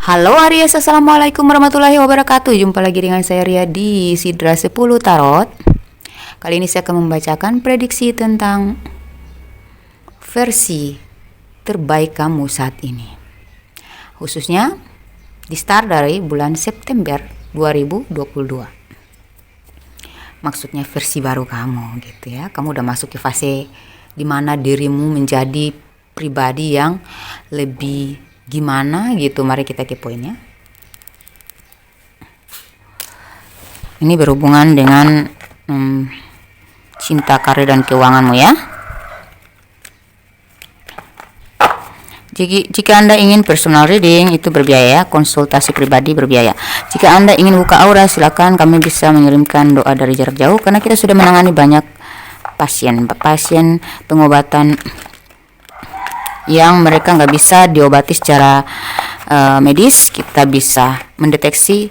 Halo Aries, Assalamualaikum warahmatullahi wabarakatuh. Jumpa lagi dengan saya Ria di Sidra 10 Tarot. Kali ini saya akan membacakan prediksi tentang versi terbaik kamu saat ini. Khususnya di start dari bulan September 2022. Maksudnya versi baru kamu gitu ya. Kamu udah masuk ke fase dimana dirimu menjadi pribadi yang lebih gimana gitu. Mari kita kepoin ya. Ini berhubungan dengan cinta, karir, dan keuanganmu ya. Jika Anda ingin personal reading itu berbiaya ya, konsultasi pribadi berbiaya. Jika Anda ingin buka aura, silakan, kami bisa mengirimkan doa dari jarak jauh karena kita sudah menangani banyak pasien pengobatan yang mereka nggak bisa diobati secara medis. Kita bisa mendeteksi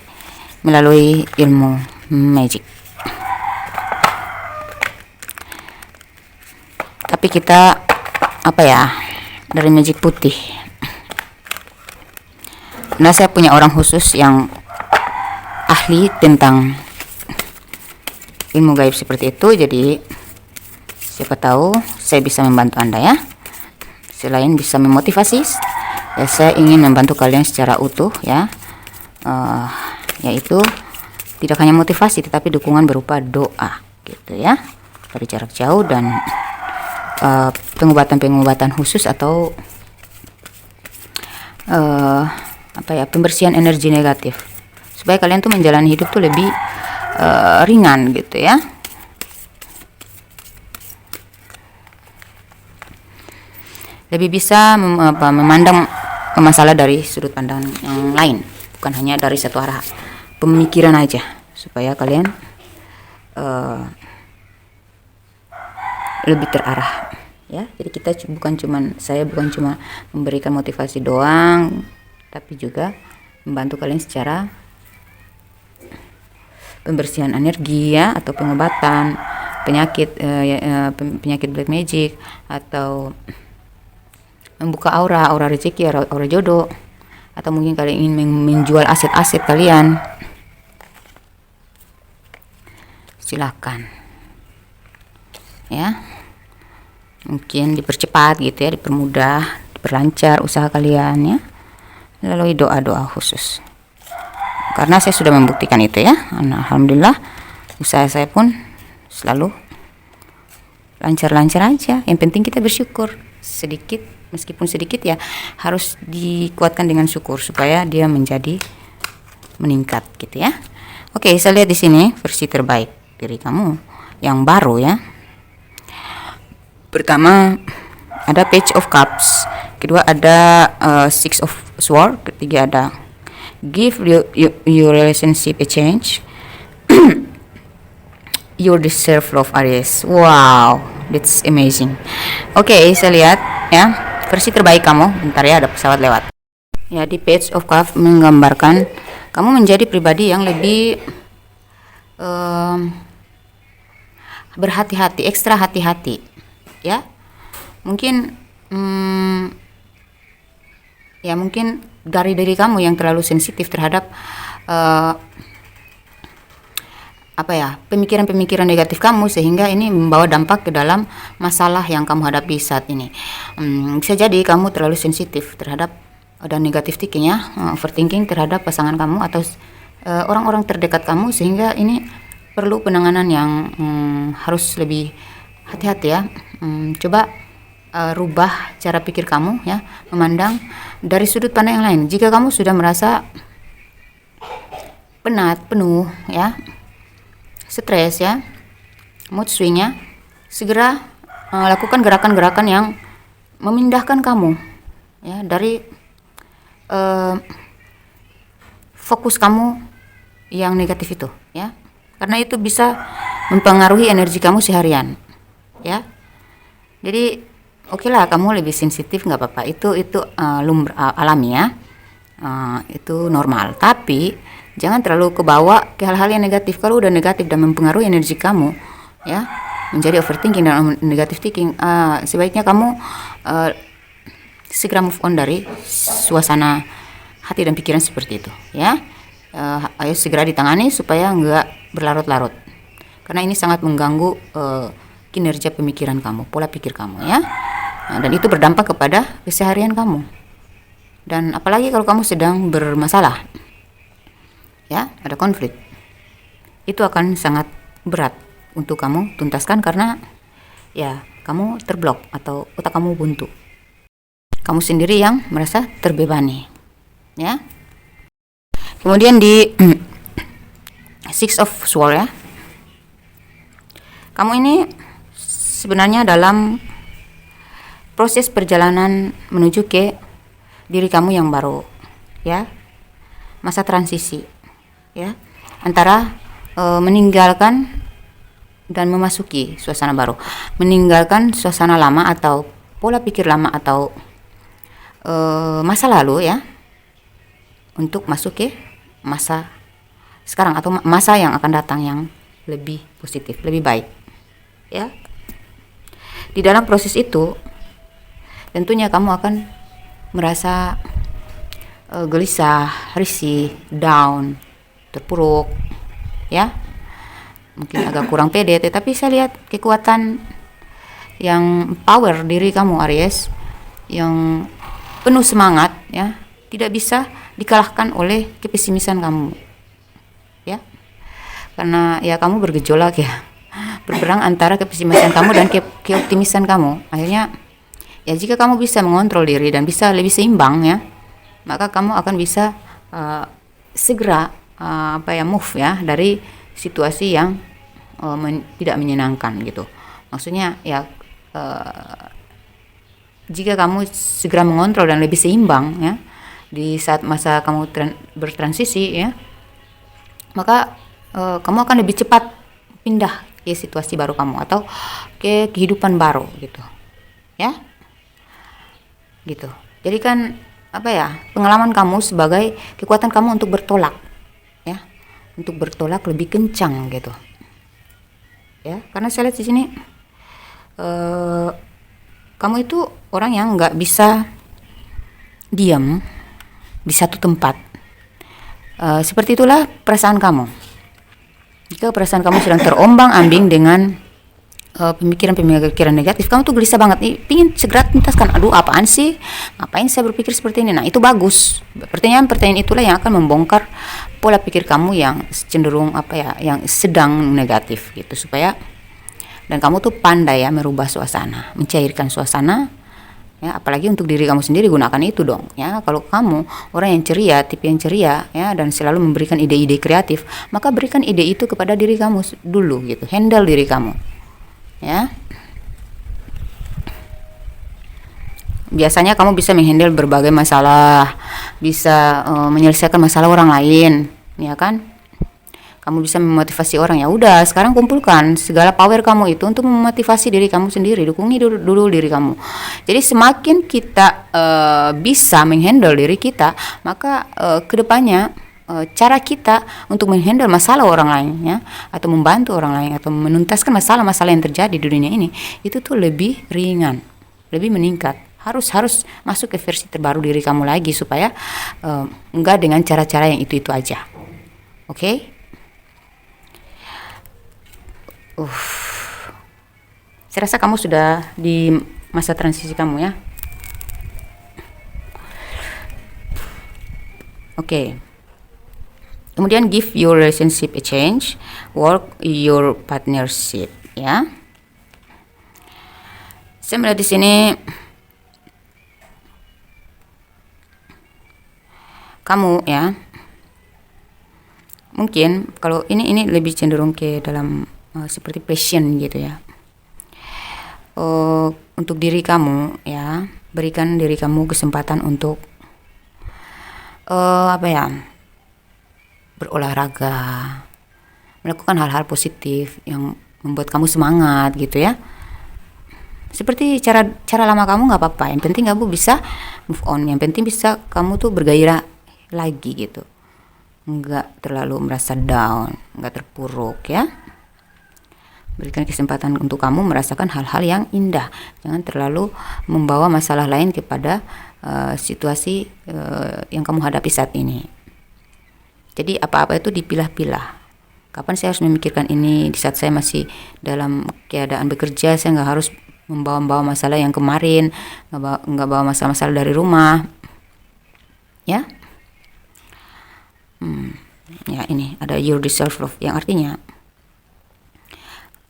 melalui ilmu magic. Tapi kita dari magic putih. Nah, saya punya orang khusus yang ahli tentang ilmu gaib seperti itu, jadi siapa tahu saya bisa membantu Anda ya. Selain bisa memotivasi, ya saya ingin membantu kalian secara utuh ya, yaitu tidak hanya motivasi tetapi dukungan berupa doa gitu ya, dari jarak jauh dan pengobatan khusus atau pembersihan energi negatif supaya kalian tuh menjalani hidup tuh lebih ringan gitu ya. Lebih bisa memandang masalah dari sudut pandang yang lain, bukan hanya dari satu arah pemikiran aja, supaya kalian lebih terarah ya. Jadi saya bukan cuma memberikan motivasi doang, tapi juga membantu kalian secara pembersihan energi ya, atau pengobatan penyakit black magic, atau membuka aura rezeki, aura jodoh, atau mungkin kalian ingin menjual aset-aset kalian, silakan ya. Mungkin dipercepat gitu ya, dipermudah, diperlancar usaha kalian ya, melalui doa-doa khusus. Karena saya sudah membuktikan itu ya. Alhamdulillah usaha saya pun selalu lancar-lancar aja. Yang penting kita bersyukur sedikit, meskipun sedikit ya, harus dikuatkan dengan syukur supaya dia meningkat gitu ya. Oke, saya lihat di sini versi terbaik diri kamu yang baru ya. Pertama ada Page of Cups, kedua ada Six of Swords, ketiga ada Give your relationship a change. You deserve love, Aries. Wow, that's amazing. Oke, saya lihat ya versi terbaik kamu. Bentar ya, ada pesawat lewat. Ya, di Page of Cups menggambarkan kamu menjadi pribadi yang lebih berhati-hati, ekstra hati-hati ya. Mungkin mungkin dari diri kamu yang terlalu sensitif terhadap pemikiran-pemikiran negatif kamu, sehingga ini membawa dampak ke dalam masalah yang kamu hadapi saat ini. Bisa jadi kamu terlalu sensitif terhadap dan negatif thinking ya, overthinking terhadap pasangan kamu atau orang-orang terdekat kamu, sehingga ini perlu penanganan yang harus lebih hati-hati ya. Coba rubah cara pikir kamu ya, memandang dari sudut pandang yang lain. Jika kamu sudah merasa penat, penuh ya, stres ya, mood swingnya, segera lakukan gerakan-gerakan yang memindahkan kamu ya dari fokus kamu yang negatif itu ya, karena itu bisa mempengaruhi energi kamu seharian ya. Jadi oke lah, kamu lebih sensitif, nggak apa-apa, itu alami ya, itu normal. Tapi jangan terlalu kebawa ke hal-hal yang negatif. Kalau udah negatif dan mempengaruhi energi kamu ya, menjadi overthinking dan negative thinking, sebaiknya kamu segera move on dari suasana hati dan pikiran seperti itu ya. Ayo segera ditangani supaya nggak berlarut-larut, karena ini sangat mengganggu kinerja pemikiran kamu, pola pikir kamu ya. Dan itu berdampak kepada keseharian kamu. Dan apalagi kalau kamu sedang bermasalah ya, ada konflik, itu akan sangat berat untuk kamu tuntaskan, karena ya kamu terblok atau otak kamu buntu. Kamu sendiri yang merasa terbebani ya. Kemudian di Six of Swords ya, kamu ini sebenarnya dalam proses perjalanan menuju ke diri kamu yang baru ya, masa transisi ya, antara meninggalkan dan memasuki suasana baru, meninggalkan suasana lama atau pola pikir lama atau masa lalu ya, untuk masuk ke masa sekarang atau masa yang akan datang yang lebih positif, lebih baik ya. Di dalam proses itu tentunya kamu akan merasa gelisah, risih, down, terpuruk ya, mungkin agak kurang pede. Tetapi saya lihat kekuatan yang power diri kamu Aries, yang penuh semangat ya, tidak bisa dikalahkan oleh kepesimisan kamu ya, karena ya kamu bergejolak ya, berperang antara kepesimisan kamu dan keoptimisan kamu. Akhirnya ya, jika kamu bisa mengontrol diri dan bisa lebih seimbang ya, maka kamu akan bisa segera move ya dari situasi yang tidak menyenangkan gitu. Maksudnya ya, jika kamu segera mengontrol dan lebih seimbang ya di saat masa kamu bertransisi ya, maka kamu akan lebih cepat pindah ke situasi baru kamu atau ke kehidupan baru gitu ya, gitu. Jadi kan pengalaman kamu sebagai kekuatan kamu untuk bertolak ya, untuk bertolak lebih kencang gitu ya. Karena saya lihat di sini kamu itu orang yang nggak bisa diam di satu tempat. Seperti itulah perasaan kamu. Jika perasaan kamu sedang terombang-ambing dengan pemikiran-pemikiran negatif, kamu tuh gelisah banget nih, pingin segera tuntaskan. Aduh, apaan sih? Ngapain saya berpikir seperti ini? Nah, itu bagus. Pertanyaan-pertanyaan itulah yang akan membongkar pola pikir kamu yang cenderung yang sedang negatif gitu, supaya dan kamu tuh pandai ya merubah suasana, mencairkan suasana ya. Apalagi untuk diri kamu sendiri, gunakan itu dong ya. Kalau kamu orang yang ceria, tipe yang ceria ya, dan selalu memberikan ide-ide kreatif, maka berikan ide itu kepada diri kamu dulu gitu, handle diri kamu ya. Biasanya kamu bisa menghandle berbagai masalah, bisa menyelesaikan masalah orang lain ya kan. Kamu bisa memotivasi orang, ya udah sekarang kumpulkan segala power kamu itu untuk memotivasi diri kamu sendiri, dukungi dulu diri kamu. Jadi semakin kita bisa menghandle diri kita, maka kedepannya cara kita untuk menghandle masalah orang lain ya, atau membantu orang lain atau menuntaskan masalah-masalah yang terjadi di dunia ini, itu tuh lebih ringan, lebih meningkat. Harus masuk ke versi terbaru diri kamu lagi, supaya enggak dengan cara-cara yang itu aja. Oke? Saya rasa kamu sudah di masa transisi kamu ya. Oke. Kemudian give your relationship a change, work your partnership ya. Saya melihat di sini kamu ya, mungkin kalau ini lebih cenderung ke dalam seperti passion gitu ya. Untuk diri kamu ya, berikan diri kamu kesempatan untuk berolahraga, melakukan hal-hal positif yang membuat kamu semangat gitu ya. Seperti cara lama kamu nggak apa-apa, yang penting kamu bisa move on, yang penting bisa kamu tuh bergairah lagi gitu, nggak terlalu merasa down, nggak terpuruk ya. Berikan kesempatan untuk kamu merasakan hal-hal yang indah, jangan terlalu membawa masalah lain kepada situasi yang kamu hadapi saat ini. Jadi apa-apa itu dipilah-pilah. Kapan saya harus memikirkan ini di saat saya masih dalam keadaan bekerja, saya nggak harus membawa masalah yang kemarin, nggak bawa masalah-masalah dari rumah, ya. Ya, ini ada your deserve love, yang artinya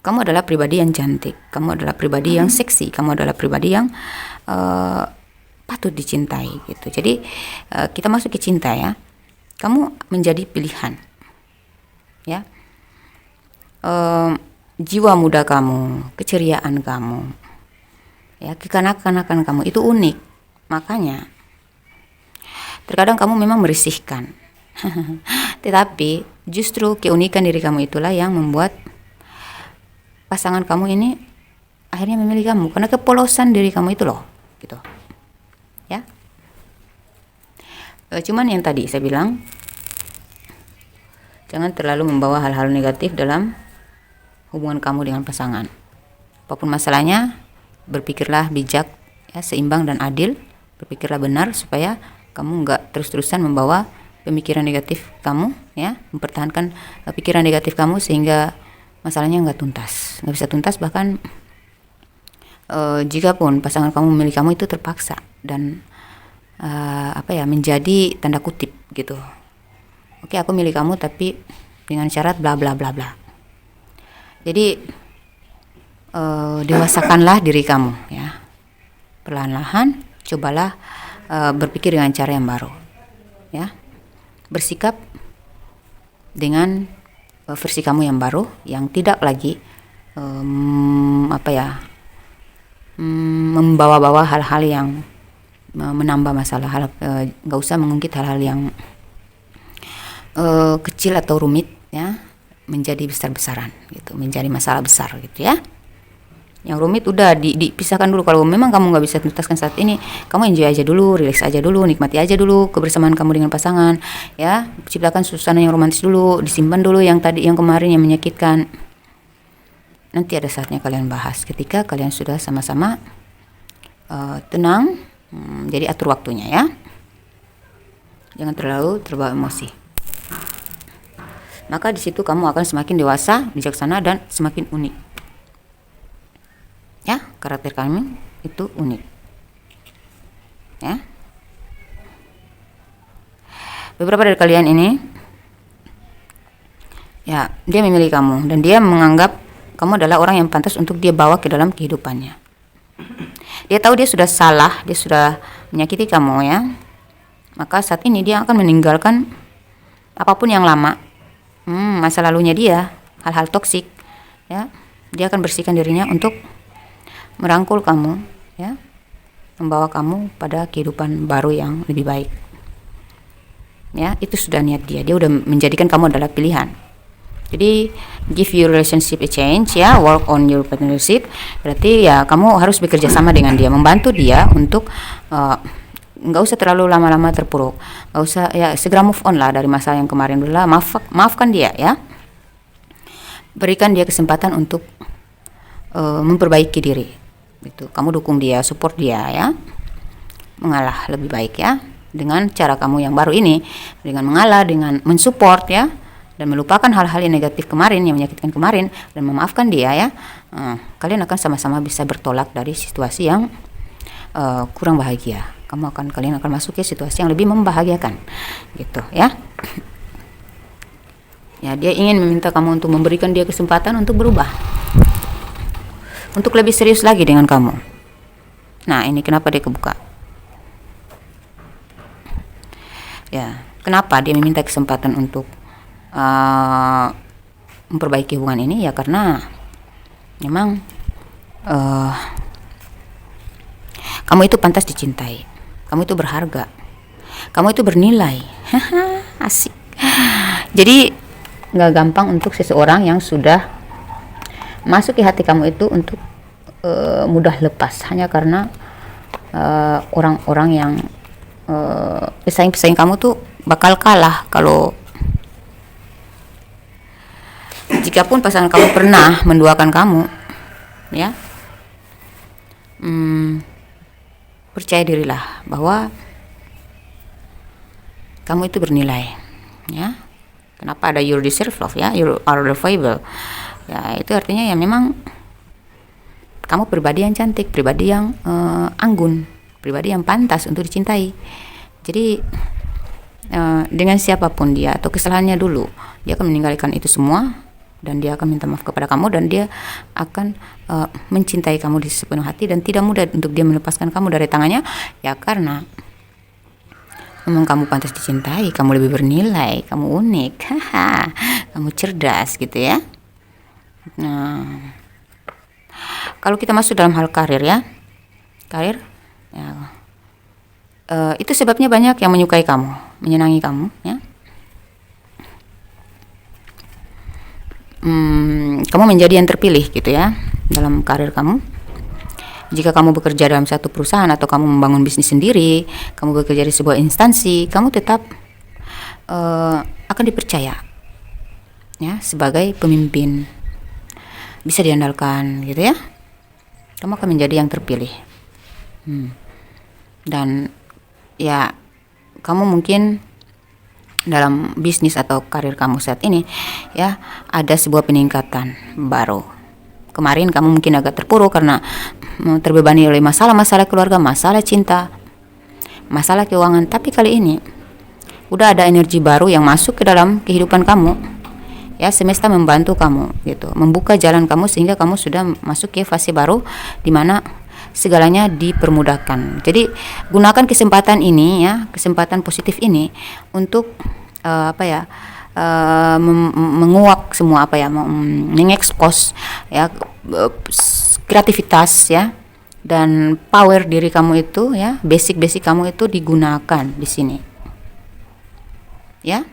kamu adalah pribadi yang cantik, kamu adalah pribadi yang seksi, kamu adalah pribadi yang patut dicintai gitu. Jadi kita masuk ke cinta ya, kamu menjadi pilihan, ya. Jiwa muda kamu, keceriaan kamu, ya, kekanak-kanakan kamu itu unik. Makanya terkadang kamu memang merisihkan. Tetapi justru keunikan diri kamu itulah yang membuat pasangan kamu ini akhirnya memilih kamu, karena kepolosan diri kamu itu loh, gitu. Ya. Cuman yang tadi saya bilang, jangan terlalu membawa hal-hal negatif dalam hubungan kamu dengan pasangan. Apapun masalahnya, berpikirlah bijak, ya, seimbang dan adil. Berpikirlah benar supaya kamu nggak terus-terusan membawa pemikiran negatif kamu, ya, mempertahankan pikiran negatif kamu sehingga masalahnya nggak bisa tuntas. Bahkan jika pun pasangan kamu memilih kamu itu terpaksa dan menjadi tanda kutip gitu. Oke, aku milih kamu tapi dengan syarat bla bla bla bla. Jadi dewasakanlah diri kamu, ya. Perlahan-lahan cobalah berpikir dengan cara yang baru, ya. Bersikap dengan versi kamu yang baru, yang tidak lagi membawa-bawa hal-hal yang menambah masalah. Nggak usah mengungkit hal-hal yang kecil atau rumit, ya, menjadi besar-besaran gitu, menjadi masalah besar gitu, ya. Yang rumit udah dipisahkan dulu. Kalau memang kamu nggak bisa tuntaskan saat ini, kamu enjoy aja dulu, relax aja dulu, nikmati aja dulu kebersamaan kamu dengan pasangan, ya. Ciptakan suasana yang romantis dulu, disimpan dulu yang kemarin yang menyakitkan. Nanti ada saatnya kalian bahas ketika kalian sudah sama-sama tenang. Jadi atur waktunya, ya. Jangan terlalu terbawa emosi. Maka di situ kamu akan semakin dewasa, bijaksana, dan semakin unik. Ya, karakter kami itu unik. Ya. Beberapa dari kalian ini, ya, dia memilih kamu dan dia menganggap kamu adalah orang yang pantas untuk dia bawa ke dalam kehidupannya. Dia tahu dia sudah salah, dia sudah menyakiti kamu, ya. Maka saat ini dia akan meninggalkan apapun yang lama, masa lalunya dia, hal-hal toksik, ya. Dia akan bersihkan dirinya untuk merangkul kamu, ya, membawa kamu pada kehidupan baru yang lebih baik. Ya, itu sudah niat dia. Dia udah menjadikan kamu adalah pilihan. Jadi give your relationship a change, ya, work on your partnership. Berarti ya kamu harus bekerja sama dengan dia, membantu dia untuk nggak usah terlalu lama-lama terpuruk, nggak usah, ya, segera move on lah dari masalah yang kemarin dulu lah. Maafkan dia, ya. Berikan dia kesempatan untuk memperbaiki diri. Itu kamu dukung dia, support dia, ya. Mengalah lebih baik, ya, dengan cara kamu yang baru ini, dengan mengalah, dengan mensupport, ya, dan melupakan hal-hal yang negatif kemarin, yang menyakitkan kemarin, dan memaafkan dia, ya. Kalian akan sama-sama bisa bertolak dari situasi yang kurang bahagia. Kalian akan masuk ke situasi yang lebih membahagiakan, gitu, ya. Ya, dia ingin meminta kamu untuk memberikan dia kesempatan untuk berubah, untuk lebih serius lagi dengan kamu. Nah, ini kenapa dia kebuka. Ya, kenapa dia meminta kesempatan untuk memperbaiki hubungan ini? Ya karena memang kamu itu pantas dicintai, kamu itu berharga, kamu itu bernilai. Asik. Jadi nggak gampang untuk seseorang yang sudah masuk ke hati kamu itu untuk mudah lepas hanya karena orang-orang yang pesaing-pesaing kamu tuh bakal kalah. Kalau jikapun pasangan kamu pernah menduakan kamu, ya, percaya dirilah bahwa kamu itu bernilai, ya. Kenapa ada you deserve love, ya, you are lovable, ya, itu artinya ya memang kamu pribadi yang cantik, pribadi yang anggun, pribadi yang pantas untuk dicintai. Jadi dengan siapapun dia atau kesalahannya dulu, dia akan meninggalkan itu semua dan dia akan minta maaf kepada kamu, dan dia akan mencintai kamu di sepenuh hati, dan tidak mudah untuk dia melepaskan kamu dari tangannya, ya karena memang kamu pantas dicintai, kamu lebih bernilai, kamu unik, kamu cerdas gitu ya. Nah, kalau kita masuk dalam hal karir ya, itu sebabnya banyak yang menyukai kamu, menyenangi kamu, ya. Kamu menjadi yang terpilih gitu ya dalam karir kamu. Jika kamu bekerja dalam satu perusahaan atau kamu membangun bisnis sendiri, kamu bekerja di sebuah instansi, kamu tetap akan dipercaya, ya, sebagai pemimpin, bisa diandalkan gitu ya. Kamu akan menjadi yang terpilih, dan ya kamu mungkin dalam bisnis atau karir kamu saat ini ya ada sebuah peningkatan baru. Kemarin kamu mungkin agak terpuruk karena terbebani oleh masalah-masalah keluarga, masalah cinta, masalah keuangan, tapi kali ini udah ada energi baru yang masuk ke dalam kehidupan kamu, ya. Semesta membantu kamu gitu, membuka jalan kamu sehingga kamu sudah masuk ke fase baru di mana segalanya dipermudahkan. Jadi gunakan kesempatan ini ya, kesempatan positif ini untuk menguak semua mengekspos ya kreativitas ya, dan power diri kamu itu ya, basic kamu itu digunakan di sini ya.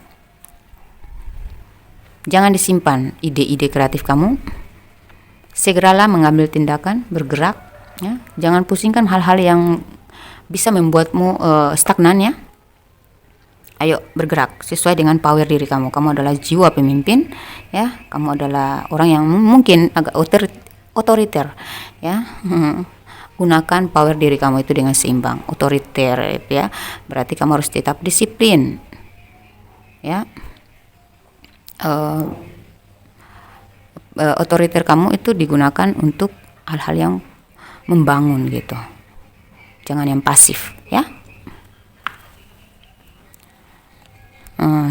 Jangan disimpan ide-ide kreatif kamu, segeralah mengambil tindakan, bergerak ya. Jangan pusingkan hal-hal yang bisa membuatmu stagnan ya. Ayo bergerak sesuai dengan power diri kamu. Kamu adalah jiwa pemimpin ya. Kamu adalah orang yang mungkin agak otoriter ya. Gunakan power diri kamu itu dengan seimbang. Otoriter ya, berarti kamu harus tetap disiplin ya. Otoriter kamu itu digunakan untuk hal-hal yang membangun gitu. Jangan yang pasif ya.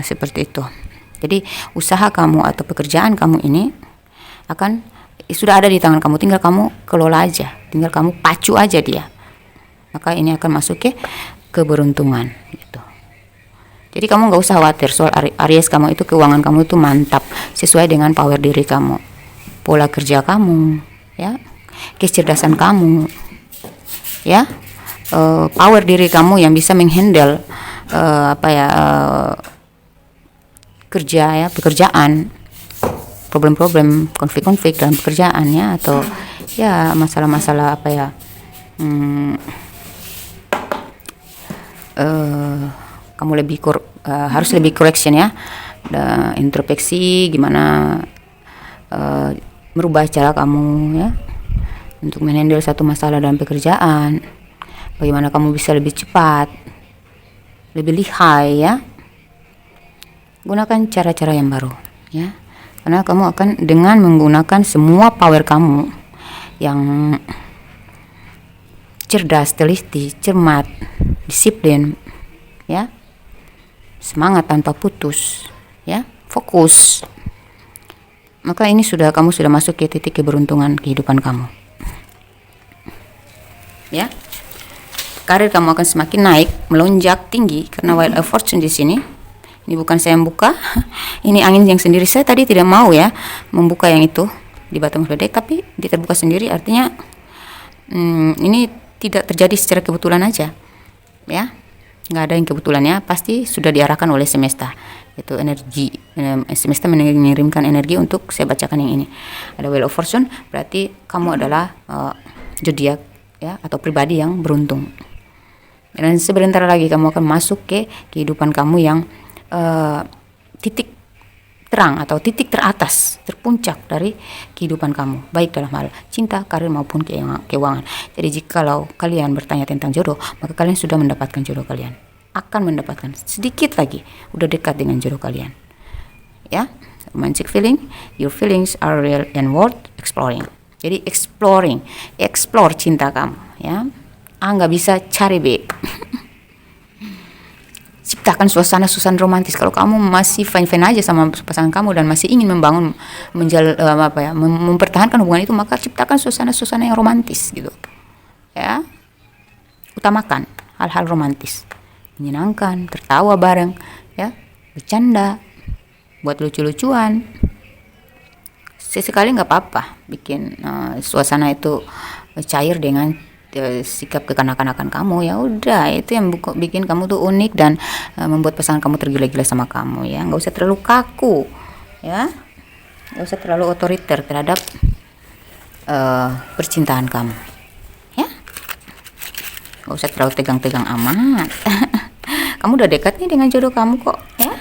Seperti itu. Jadi usaha kamu atau pekerjaan kamu ini sudah ada di tangan kamu, tinggal kamu kelola aja, tinggal kamu pacu aja dia, maka ini akan masuk ke keberuntungan gitu. Jadi kamu nggak usah khawatir soal Aries kamu itu, keuangan kamu itu mantap sesuai dengan power diri kamu, pola kerja kamu ya, kecerdasan kamu ya, power diri kamu yang bisa menghandle kerja ya, pekerjaan, problem-problem, konflik-konflik dalam pekerjaan ya, atau ya masalah-masalah kamu harus lebih correction ya, introspeksi gimana merubah cara kamu ya untuk menghandle satu masalah dalam pekerjaan, bagaimana kamu bisa lebih cepat, lebih lihai ya. Gunakan cara-cara yang baru ya, karena kamu akan dengan menggunakan semua power kamu yang cerdas, teliti, cermat, disiplin ya, semangat tanpa putus ya, fokus, maka ini kamu sudah masuk ke titik keberuntungan kehidupan kamu ya. Karir kamu akan semakin naik, melonjak tinggi karena Wheel of Fortune di sini. Ini bukan saya yang buka, ini angin yang sendiri. Saya tadi tidak mau ya membuka yang itu di bottom of the deck, tapi dia terbuka sendiri, artinya ini tidak terjadi secara kebetulan aja ya, nggak ada yang kebetulannya, pasti sudah diarahkan oleh semesta. Itu energi, semesta mengirimkan energi untuk saya bacakan yang ini. Ada Wheel of Fortune, berarti kamu adalah zodiak ya, atau pribadi yang beruntung. Dan sebentar lagi kamu akan masuk ke kehidupan kamu yang titik terang atau titik teratas, terpuncak dari kehidupan kamu, baik dalam hal cinta, karir maupun keuangan. Jadi jikalau kalian bertanya tentang jodoh, maka kalian sudah mendapatkan jodoh kalian. Akan mendapatkan sedikit lagi, udah dekat dengan jodoh kalian. Ya, romantic feeling, your feelings are real and worth exploring. Jadi explore cinta kamu, ya. Nggak bisa cari B. Ciptakan suasana romantis. Kalau kamu masih fine-fine aja sama pasangan kamu dan masih ingin membangun mempertahankan hubungan itu, maka ciptakan suasana yang romantis gitu. Ya. Utamakan hal-hal romantis. Menyenangkan, tertawa bareng, ya. Bercanda, buat lucu-lucuan. Sesekali nggak apa-apa bikin suasana itu cair dengan sikap kekanak-kanakan kamu. Ya udah, itu yang bikin kamu tuh unik dan membuat pasangan kamu tergila-gila sama kamu, ya. Nggak usah terlalu kaku, ya. Nggak usah terlalu otoriter terhadap percintaan kamu, ya. Nggak usah terlalu tegang-tegang amat. Kamu udah dekat nih dengan jodoh kamu kok, ya.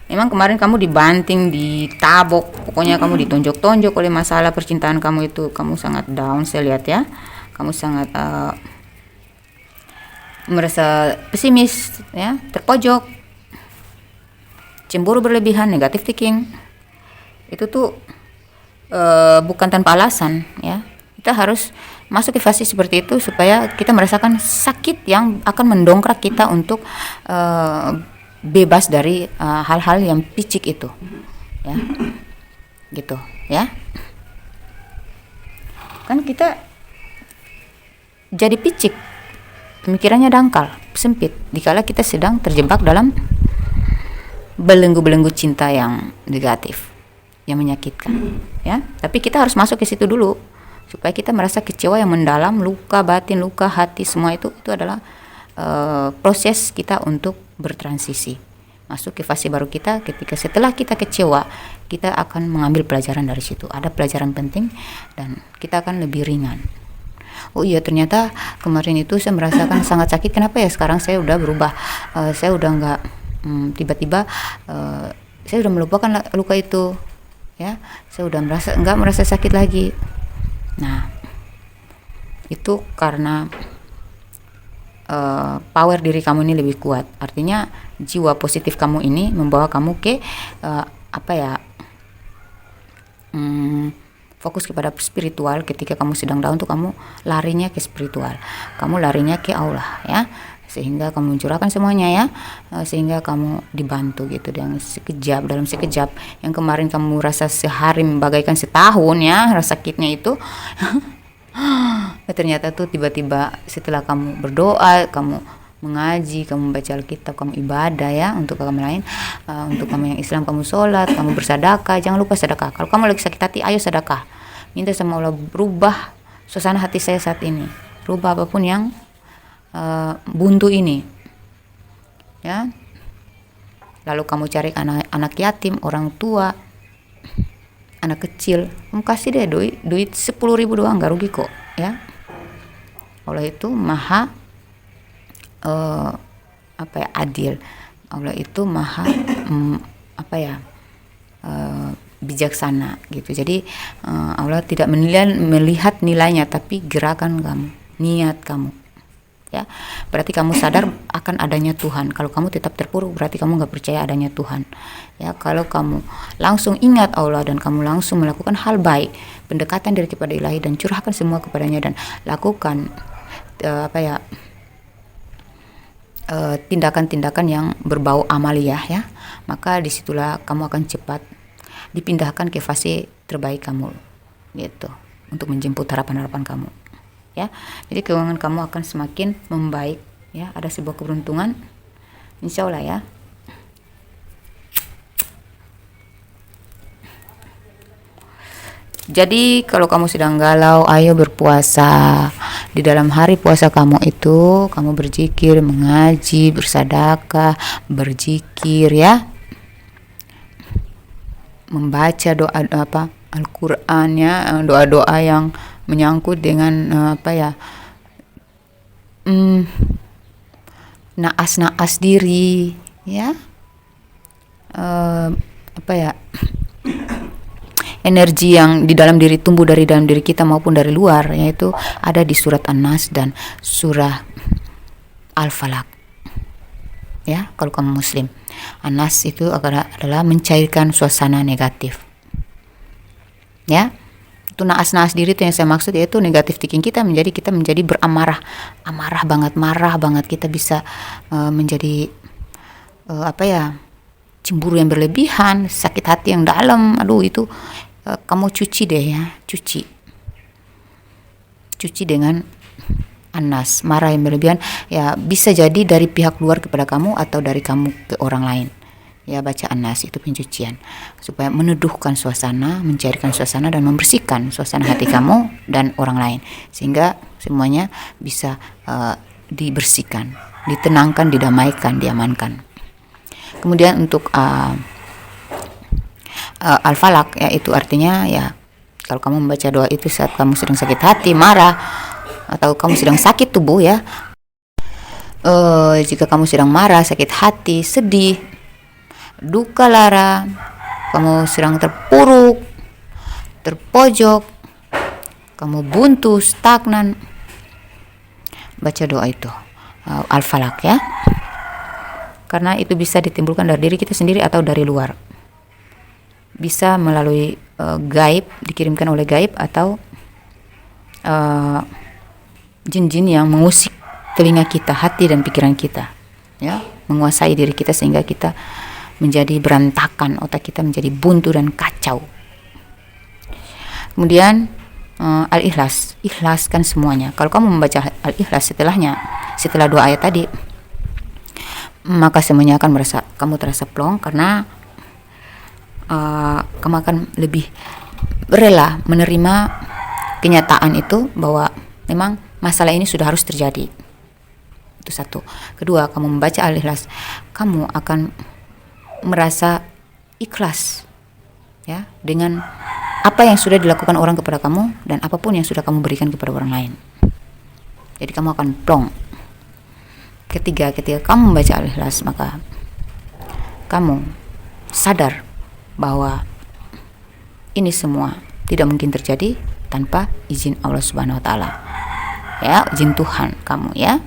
Memang kemarin kamu dibanting, ditabok, pokoknya kamu ditonjok-tonjok oleh masalah percintaan kamu itu. Kamu sangat down, saya lihat, ya. Kamu sangat merasa pesimis, ya, terpojok, cemburu berlebihan, negative thinking. Itu tuh bukan tanpa alasan, ya. Kita harus masuk ke fase seperti itu supaya kita merasakan sakit yang akan mendongkrak kita untuk bebas dari hal-hal yang picik itu, ya, gitu, ya. Kan kita jadi picik, pemikirannya dangkal, sempit, dikala kita sedang terjebak dalam belenggu-belenggu cinta yang negatif, yang menyakitkan, ya. Tapi kita harus masuk ke situ dulu supaya kita merasa kecewa yang mendalam, luka batin, luka hati, semua itu adalah proses kita untuk bertransisi masuk ke fase baru kita. Ketika setelah kita kecewa, kita akan mengambil pelajaran dari situ. Ada pelajaran penting dan kita akan lebih ringan. Oh iya, ternyata kemarin itu saya merasakan sangat sakit. Kenapa ya sekarang saya udah berubah? Saya udah nggak tiba-tiba saya udah melupakan luka itu, ya. Saya udah nggak merasa sakit lagi. Nah, itu karena power diri kamu ini lebih kuat. Artinya jiwa positif kamu ini membawa kamu ke fokus kepada spiritual. Ketika kamu sedang down tuh kamu larinya ke spiritual, kamu larinya ke Allah, ya, sehingga kamu mencurahkan semuanya, ya, sehingga kamu dibantu gitu dalam sekejap. Yang kemarin kamu rasa sehari bagaikan setahun, ya, rasa sakitnya itu. Ternyata tuh tiba-tiba setelah kamu berdoa, kamu mengaji, kamu baca Alkitab, kamu ibadah, ya, untuk kamu lain, untuk kamu yang Islam kamu sholat, kamu bersedekah. Jangan lupa sedekah. Kalau kamu lagi sakit hati, ayo sedekah. Minta sama Allah berubah suasana hati saya saat ini, rubah apapun yang buntu ini, ya. Lalu kamu cari anak yatim, orang tua, anak kecil, kamu kasih deh duit 10.000 doang, gak rugi kok, ya. Allah itu maha adil. Allah itu maha bijaksana gitu. Jadi Allah tidak melihat nilainya, tapi gerakan kamu, niat kamu, ya. Berarti kamu sadar akan adanya Tuhan. Kalau kamu tetap terpuruk, berarti kamu nggak percaya adanya Tuhan, ya. Kalau kamu langsung ingat Allah dan kamu langsung melakukan hal baik, pendekatan diri kepada Ilahi dan curahkan semua kepadanya dan lakukan tindakan-tindakan yang berbau amaliyah, ya, maka disitulah kamu akan cepat dipindahkan ke fase terbaik kamu, gitu, untuk menjemput harapan-harapan kamu, ya. Jadi keuangan kamu akan semakin membaik, ya. Ada sebuah keberuntungan, insya Allah, ya. Jadi kalau kamu sedang galau, ayo berpuasa. Di dalam hari puasa kamu itu, kamu berzikir, mengaji, bersedekah, berzikir, ya. Membaca doa Al-Qur'an, ya, doa-doa yang menyangkut dengan naas-naas diri, ya. apa ya, energi yang di dalam diri, tumbuh dari dalam diri kita maupun dari luar, yaitu ada di surat An-Nas dan surah Al-Falaq. Ya, kalau kamu muslim, An-Nas itu adalah mencairkan suasana negatif. Ya, itu naas diri itu yang saya maksud, yaitu negatif thinking kita menjadi beramarah, banget, marah banget, kita bisa menjadi cemburu yang berlebihan, sakit hati yang dalam. Aduh, itu kamu cuci deh ya, cuci dengan An-Nas. Marah yang berlebihan ya bisa jadi dari pihak luar kepada kamu atau dari kamu ke orang lain. Ya, baca An-Nas itu pencucian supaya meneduhkan suasana, mencairkan suasana dan membersihkan suasana hati kamu dan orang lain, sehingga semuanya bisa dibersihkan, ditenangkan, didamaikan, diamankan. Kemudian untuk Al-Falaq, ya, itu artinya ya kalau kamu membaca doa itu saat kamu sedang sakit hati, marah, atau kamu sedang sakit tubuh ya, jika kamu sedang marah, sakit hati, sedih, duka lara, kamu sedang terpuruk, terpojok, kamu buntu, stagnan, baca doa itu Al-Falaq ya, karena itu bisa ditimbulkan dari diri kita sendiri atau dari luar, bisa melalui gaib, dikirimkan oleh gaib, atau jin-jin yang mengusik telinga kita, hati dan pikiran kita, ya, menguasai diri kita sehingga kita menjadi berantakan, otak kita menjadi buntu dan kacau. Kemudian Al-Ikhlas, ikhlaskan semuanya. Kalau kamu membaca Al-Ikhlas setelah dua ayat tadi, maka semuanya akan kamu terasa plong, karena kamu akan lebih rela menerima kenyataan itu bahwa memang masalah ini sudah harus terjadi. Itu satu. Kedua, kamu membaca Al-Ikhlas, kamu akan merasa ikhlas ya dengan apa yang sudah dilakukan orang kepada kamu dan apapun yang sudah kamu berikan kepada orang lain. Jadi kamu akan plong. Ketika kamu membaca Al-Ikhlas, maka kamu sadar bahwa ini semua tidak mungkin terjadi tanpa izin Allah Subhanahu wa taala. Ya, izin Tuhan kamu ya.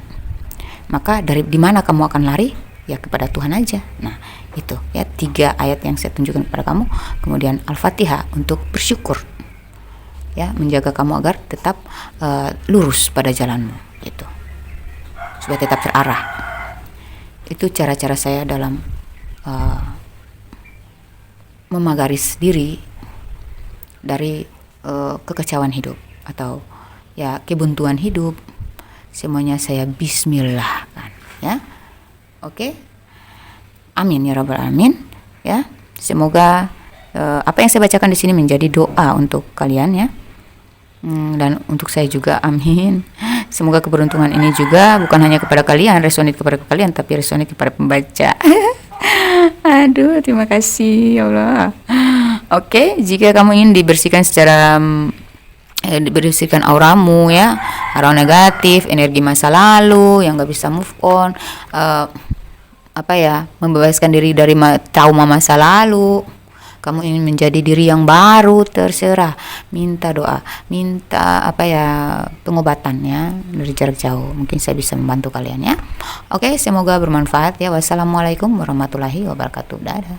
Maka di mana kamu akan lari? Ya kepada Tuhan aja. Nah, itu ya 3 ayat yang saya tunjukkan kepada kamu. Kemudian Al-Fatihah untuk bersyukur. Ya, menjaga kamu agar tetap lurus pada jalanmu gitu. Supaya tetap terarah. Itu cara-cara saya dalam memagaris diri dari kekacauan hidup atau ya kebuntuan hidup. Semuanya saya bismillahkan ya. Oke. Amin ya rabbal alamin ya. Semoga apa yang saya bacakan di sini menjadi doa untuk kalian ya. Dan untuk saya juga, amin. Semoga keberuntungan ini juga bukan hanya kepada kalian, resonate kepada kalian, tapi resonate kepada pembaca. Aduh, terima kasih ya Allah. Oke, jika kamu ingin dibersihkan secara dibersihkan auramu ya, aura negatif, energi masa lalu yang gak bisa move on, membebaskan diri dari trauma masa lalu, kamu ingin menjadi diri yang baru, terserah, minta doa, minta pengobatan ya dari jarak jauh. Mungkin saya bisa membantu kalian ya. Oke, semoga bermanfaat ya. Wassalamualaikum warahmatullahi wabarakatuh. Dadah.